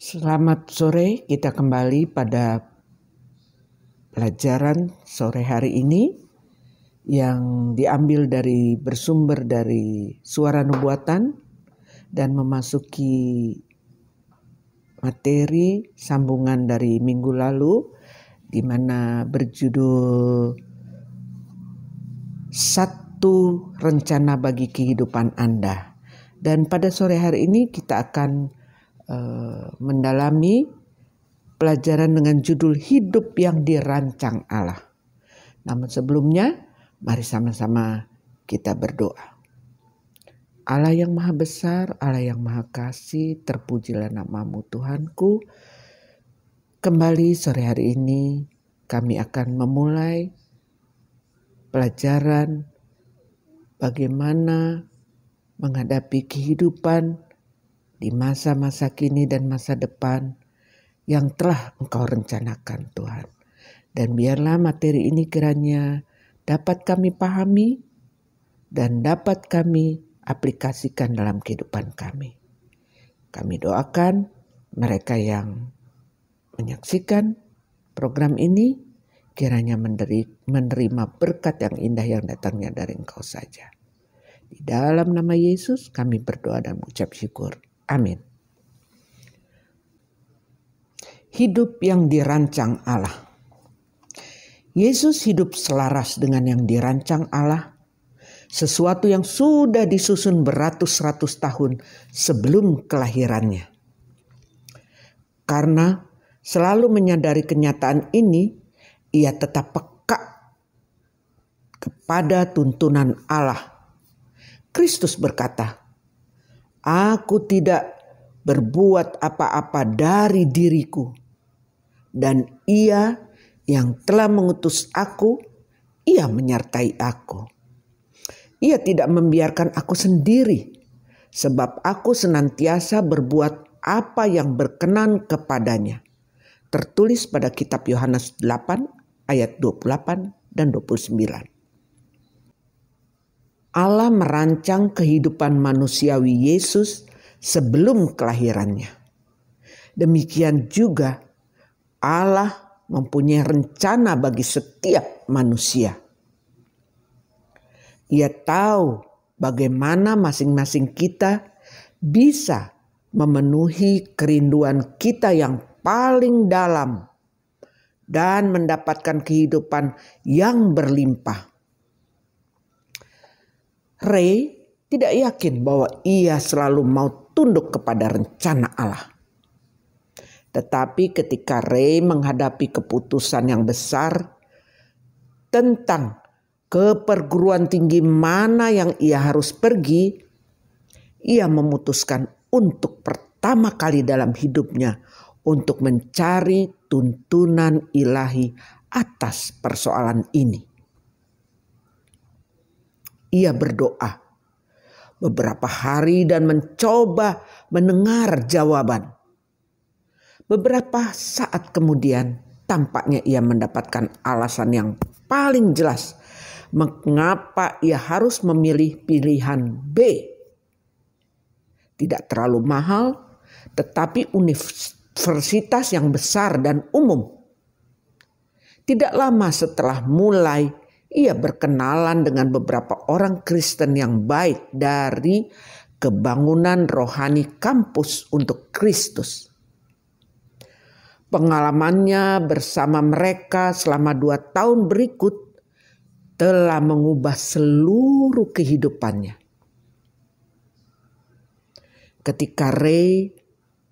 Selamat sore, kita kembali pada pelajaran sore hari ini yang bersumber dari Suara Nubuatan dan memasuki materi sambungan dari minggu lalu di mana berjudul Satu Rencana Bagi Kehidupan Anda. Dan pada sore hari ini kita akan mendalami pelajaran dengan judul Hidup yang Dirancang Allah. Namun sebelumnya, mari sama-sama kita berdoa. Allah yang Maha Besar, Allah yang Maha Kasih, terpujilah nama-Mu Tuhanku. Kembali sore hari ini kami akan memulai pelajaran bagaimana menghadapi kehidupan di masa-masa kini dan masa depan yang telah Engkau rencanakan, Tuhan. Dan biarlah materi ini kiranya dapat kami pahami dan dapat kami aplikasikan dalam kehidupan kami. Kami doakan mereka yang menyaksikan program ini kiranya menerima berkat yang indah yang datangnya dari Engkau saja. Di dalam nama Yesus kami berdoa dan mengucap syukur. Amin. Hidup yang dirancang Allah. Yesus hidup selaras dengan yang dirancang Allah, sesuatu yang sudah disusun beratus-ratus tahun sebelum kelahirannya. Karena selalu menyadari kenyataan ini, ia tetap peka kepada tuntunan Allah. Kristus berkata, "Aku tidak berbuat apa-apa dari diriku, dan Ia yang telah mengutus aku, Ia menyertai aku. Ia tidak membiarkan aku sendiri, sebab aku senantiasa berbuat apa yang berkenan kepadanya." Tertulis pada kitab Yohanes 8 ayat 28 dan 29. Allah merancang kehidupan manusiawi Yesus sebelum kelahirannya. Demikian juga Allah mempunyai rencana bagi setiap manusia. Ia tahu bagaimana masing-masing kita bisa memenuhi kerinduan kita yang paling dalam dan mendapatkan kehidupan yang berlimpah. Ray tidak yakin bahwa ia selalu mau tunduk kepada rencana Allah. Tetapi ketika Ray menghadapi keputusan yang besar tentang ke perguruan tinggi mana yang ia harus pergi, ia memutuskan untuk pertama kali dalam hidupnya untuk mencari tuntunan ilahi atas persoalan ini. Ia berdoa beberapa hari dan mencoba mendengar jawaban. Beberapa saat kemudian tampaknya ia mendapatkan alasan yang paling jelas mengapa ia harus memilih pilihan B. Tidak terlalu mahal, tetapi universitas yang besar dan umum. Tidak lama setelah mulai, ia berkenalan dengan beberapa orang Kristen yang baik dari kebangunan rohani kampus untuk Kristus. Pengalamannya bersama mereka selama 2 tahun berikut telah mengubah seluruh kehidupannya. Ketika Ray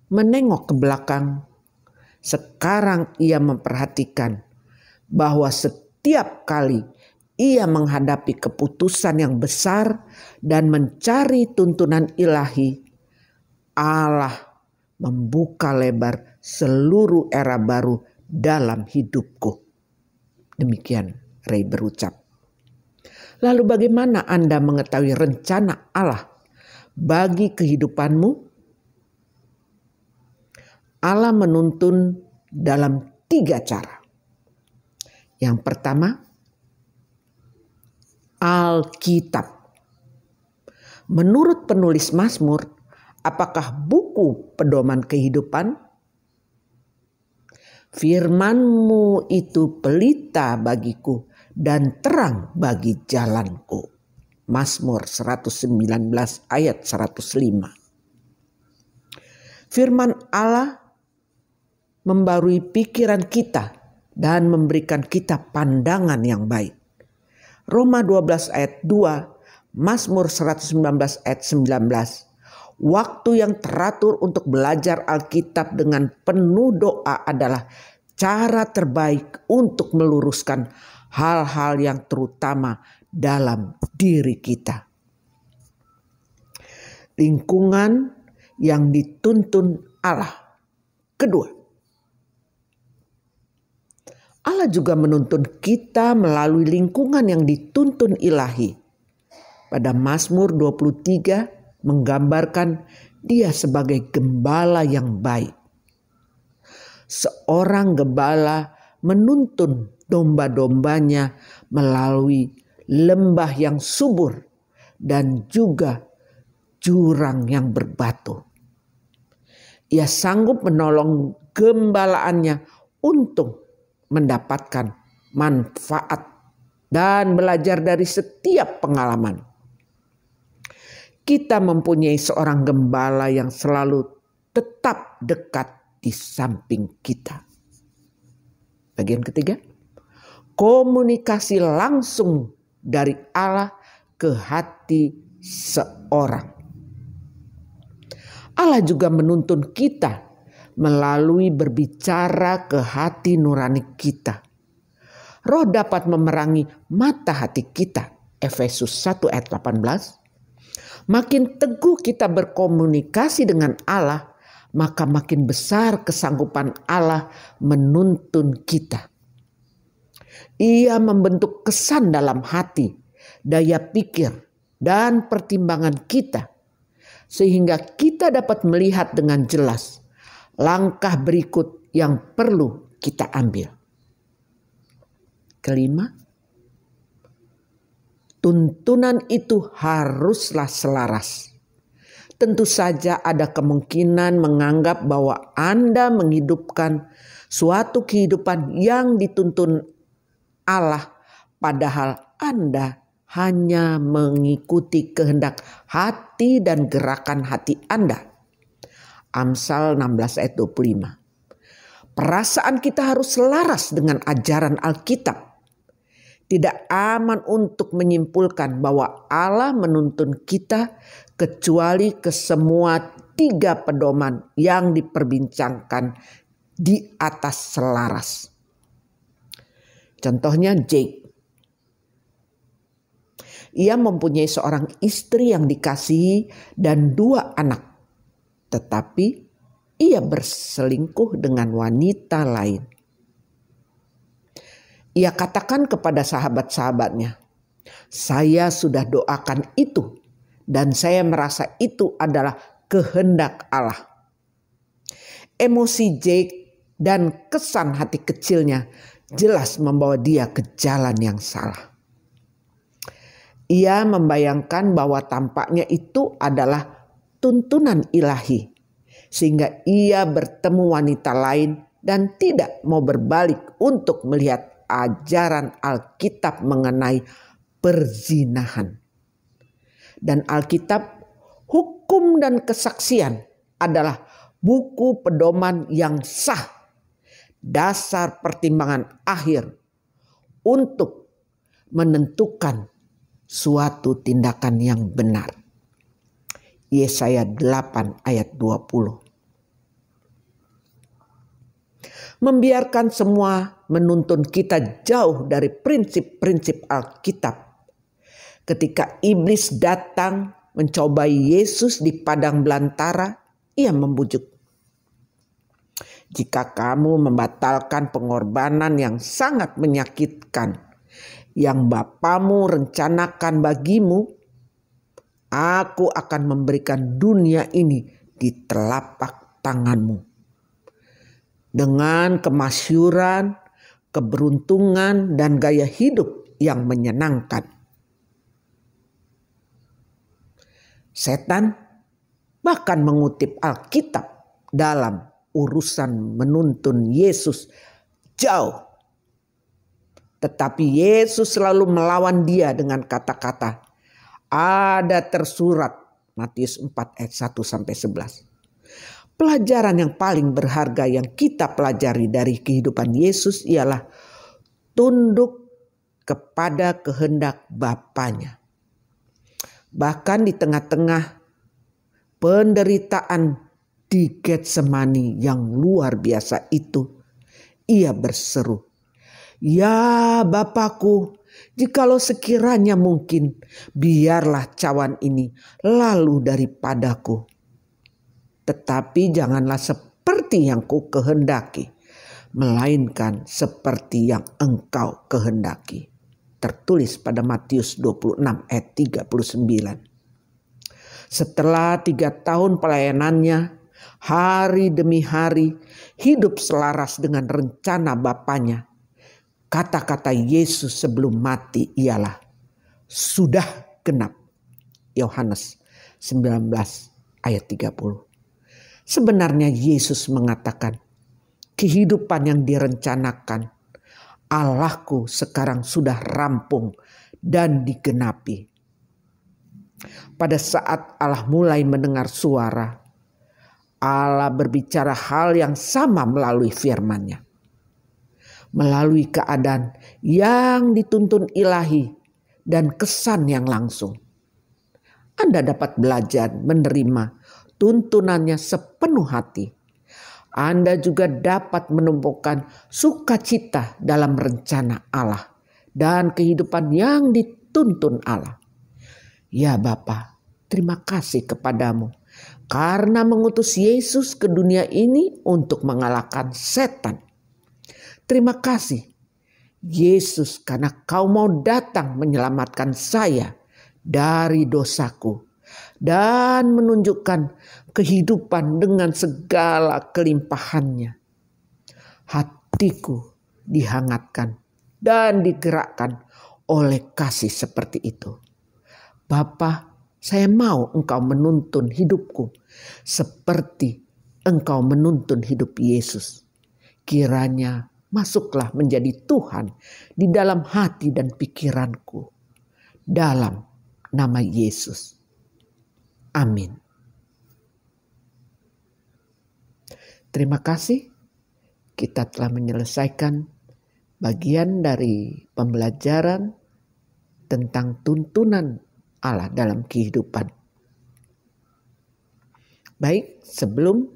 menengok ke belakang, sekarang ia memperhatikan bahwa setiap kali ia menghadapi keputusan yang besar dan mencari tuntunan ilahi, Allah membuka lebar seluruh era baru dalam hidupku. Demikian Ray berucap. Lalu bagaimana Anda mengetahui rencana Allah bagi kehidupanmu? Allah menuntun dalam 3 cara. Yang pertama, Alkitab. Menurut penulis Mazmur, apakah buku pedoman kehidupan Firman-Mu itu pelita bagiku dan terang bagi jalanku. Mazmur 119 ayat 105. Firman Allah membarui pikiran kita dan memberikan kita pandangan yang baik. Roma 12 ayat 2, Mazmur 119 ayat 19. Waktu yang teratur untuk belajar Alkitab dengan penuh doa adalah cara terbaik untuk meluruskan hal-hal yang terutama dalam diri kita. Lingkungan yang dituntun Allah. Kedua, Allah juga menuntun kita melalui lingkungan yang dituntun ilahi. Pada Mazmur 23 menggambarkan Dia sebagai gembala yang baik. Seorang gembala menuntun domba-dombanya melalui lembah yang subur dan juga jurang yang berbatu. Ia sanggup menolong gembalaannya untuk mendapatkan manfaat dan belajar dari setiap pengalaman. Kita mempunyai seorang gembala yang selalu tetap dekat di samping kita. Bagian ketiga, komunikasi langsung dari Allah ke hati seorang. Allah juga menuntun kita melalui berbicara ke hati nurani kita. Roh dapat memerangi mata hati kita. Efesus 1 ayat 18. Makin teguh kita berkomunikasi dengan Allah, maka makin besar kesanggupan Allah menuntun kita. Ia membentuk kesan dalam hati, daya pikir, dan pertimbangan kita, sehingga kita dapat melihat dengan jelas langkah berikut yang perlu kita ambil. Kelima, tuntunan itu haruslah selaras. Tentu saja ada kemungkinan menganggap bahwa Anda menghidupkan suatu kehidupan yang dituntun Allah, padahal Anda hanya mengikuti kehendak hati dan gerakan hati Anda. Amsal 16 ayat 25. Perasaan kita harus selaras dengan ajaran Alkitab. Tidak aman untuk menyimpulkan bahwa Allah menuntun kita kecuali ke semua 3 pedoman yang diperbincangkan di atas selaras. Contohnya Jake. Ia mempunyai seorang istri yang dikasihi dan 2 anak. Tetapi ia berselingkuh dengan wanita lain. Ia katakan kepada sahabat-sahabatnya, "Saya sudah doakan itu dan saya merasa itu adalah kehendak Allah." Emosi Jake dan kesan hati kecilnya jelas membawa dia ke jalan yang salah. Ia membayangkan bahwa tampaknya itu adalah tuntunan ilahi, sehingga ia bertemu wanita lain dan tidak mau berbalik untuk melihat ajaran Alkitab mengenai perzinahan. Dan Alkitab, hukum dan kesaksian adalah buku pedoman yang sah, dasar pertimbangan akhir untuk menentukan suatu tindakan yang benar. Yesaya 8 ayat 20. Membiarkan semua menuntun kita jauh dari prinsip-prinsip Alkitab. Ketika iblis datang mencobai Yesus di padang belantara, ia membujuk. "Jika kamu membatalkan pengorbanan yang sangat menyakitkan yang Bapamu rencanakan bagimu, aku akan memberikan dunia ini di telapak tanganmu." Dengan kemasyhuran, keberuntungan, dan gaya hidup yang menyenangkan. Setan bahkan mengutip Alkitab dalam urusan menuntun Yesus jauh. Tetapi Yesus selalu melawan dia dengan kata-kata. Ada tersurat Matius 4 ayat 1-11. Pelajaran yang paling berharga yang kita pelajari dari kehidupan Yesus ialah tunduk kepada kehendak Bapanya. Bahkan di tengah-tengah penderitaan di Getsemani yang luar biasa itu, ia berseru, "Ya Bapakku, jikalau sekiranya mungkin, biarlah cawan ini lalu daripadaku. Tetapi janganlah seperti yang ku kehendaki, melainkan seperti yang Engkau kehendaki." Tertulis pada Matius 26 ayat 39. Setelah 3 tahun pelayanannya, hari demi hari hidup selaras dengan rencana Bapanya. Kata-kata Yesus sebelum mati ialah, "Sudah genap." Yohanes 19 ayat 30. Sebenarnya Yesus mengatakan, kehidupan yang direncanakan Allahku sekarang sudah rampung dan digenapi. Pada saat Allah mulai mendengar suara, Allah berbicara hal yang sama melalui firman-Nya. Melalui keadaan yang dituntun ilahi dan kesan yang langsung. Anda dapat belajar menerima tuntunannya sepenuh hati. Anda juga dapat menemukan sukacita dalam rencana Allah dan kehidupan yang dituntun Allah. Ya Bapa, terima kasih kepadamu karena mengutus Yesus ke dunia ini untuk mengalahkan setan. Terima kasih Yesus karena Kau mau datang menyelamatkan saya dari dosaku dan menunjukkan kehidupan dengan segala kelimpahannya. Hatiku dihangatkan dan digerakkan oleh kasih seperti itu. Bapa, saya mau Engkau menuntun hidupku seperti Engkau menuntun hidup Yesus. Kiranya masuklah menjadi Tuhan di dalam hati dan pikiranku. Dalam nama Yesus. Amin. Terima kasih. Kita telah menyelesaikan bagian dari pembelajaran tentang tuntunan Allah dalam kehidupan. Baik, sebelum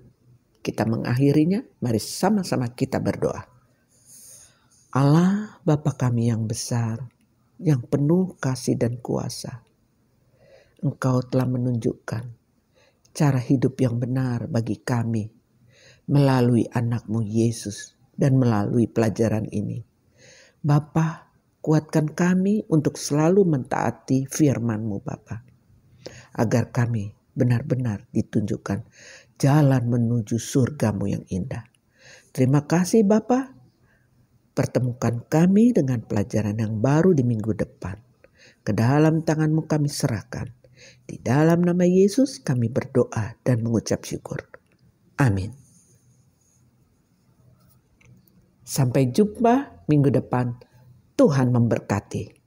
kita mengakhirinya, mari sama-sama kita berdoa. Allah Bapa kami yang besar, yang penuh kasih dan kuasa. Engkau telah menunjukkan cara hidup yang benar bagi kami melalui anak-Mu Yesus dan melalui pelajaran ini. Bapa, kuatkan kami untuk selalu mentaati firman-Mu Bapa, agar kami benar-benar ditunjukkan jalan menuju surga-Mu yang indah. Terima kasih Bapa. Pertemukan kami dengan pelajaran yang baru di minggu depan. Ke dalam tangan-Mu kami serahkan. Di dalam nama Yesus kami berdoa dan mengucap syukur. Amin. Sampai jumpa minggu depan. Tuhan memberkati.